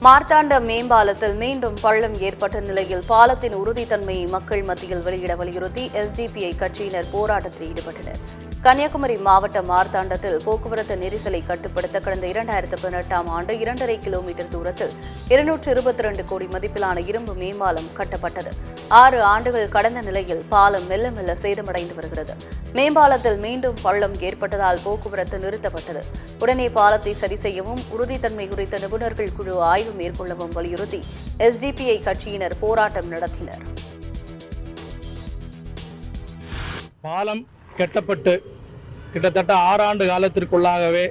மார்த்தாண்ட மேம்பாலத்தில் மீண்டும் பள்ளம் ஏற்பட்ட நிலையில் பாலத்தின் உறுதித்தன்மையை மக்கள் மத்தியில் வெளியிட வலியுறுத்தி எஸ்டிபிஐ கட்சியினர் போராட்டத்தில் ஈடுபட்டனர். கன்னியாகுமரி மாவட்டம் மார்த்தாண்டத்தில் போக்குவரத்து நெரிசலை கட்டுப்படுத்த கடந்த 2018ஆம் ஆண்டு 2.5 கிலோமீட்டர் தூரத்தில் 222 கோடி மதிப்பிலான இரும்பு மேம்பாலம் கட்டப்பட்டது. 6 ஆண்டுகள் கடந்த நிலையில் பாலம் மெல்ல மெல்ல சேதமடைந்து வருகிறது. மேம்பாலத்தில் மீண்டும் பள்ளம் ஏற்பட்டதால் போக்குவரத்து நிறுத்தப்பட்டது. உடனே பாலத்தை சரி செய்யவும் உறுதித்தன்மை குறித்த நிபுணர்கள் குழு ஆய்வு மேற்கொள்ளவும் வலியுறுத்தி எஸ்டிபிஐ கட்சியினர் போராட்டம் நடத்தினர். பாலம் கட்டப்பட்டு கிட்டத்தட்ட 6 ஆண்டு காலத்திற்குள்ளாகவே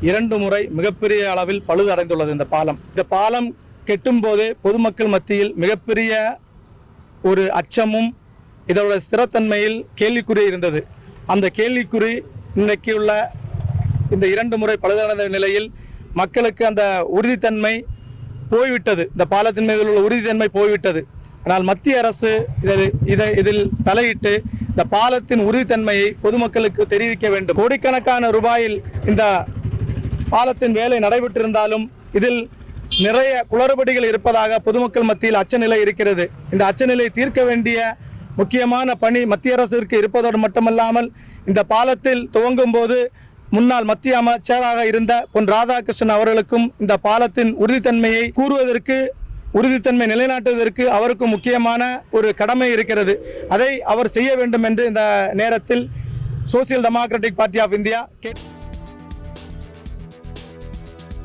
2 முறை மிகப்பெரிய அளவில் பழுதடைந்துள்ளது. இந்த பாலம் கெட்டும் போதே பொதுமக்கள் மத்தியில் மிகப்பெரிய ஒரு அச்சமும் இதோட ஸ்திரத்தன்மையில் கேள்விக்குறி இருந்தது. அந்த கேள்விக்குறி இன்றைக்கு உள்ள இந்த 2 முறை பழுதடைந்த நிலையில் மக்களுக்கு அந்த உறுதித்தன்மை போய்விட்டது. இந்த பாலத்தின் மீது உள்ள உறுதித்தன்மை போய்விட்டது. ஆனால் மத்திய அரசு இதில் தலையிட்டு இந்த பாலத்தின் உறுதித்தன்மையை பொதுமக்களுக்கு தெரிவிக்க வேண்டும். கோடிக்கணக்கான ரூபாயில் இந்த பாலத்தின் வேலை நடைபெற்றிருந்தாலும் இதில் நிறைய குளறுபடிகள் இருப்பதாக பொதுமக்கள் மத்தியில் அச்சநிலை இருக்கிறது. இந்த அச்சநிலை தீர்க்க வேண்டிய முக்கியமான பணி மத்திய அரசிற்கு இருப்பதோடு மட்டுமல்லாமல் இந்த பாலத்தில் துவங்கும் போது முன்னாள் மத்திய அமைச்சராக இருந்த பொன் ராதாகிருஷ்ணன் அவர்களுக்கும் இந்த பாலத்தின் உறுதித்தன்மையை கூறுவதற்கு உறுதித்தன்மை நிலைநாட்டுவதற்கு அவருக்கும் முக்கியமான ஒரு கடமை இருக்கிறது. அதை அவர் செய்ய வேண்டும் என்று இந்த நேரத்தில் Social Democratic Party of India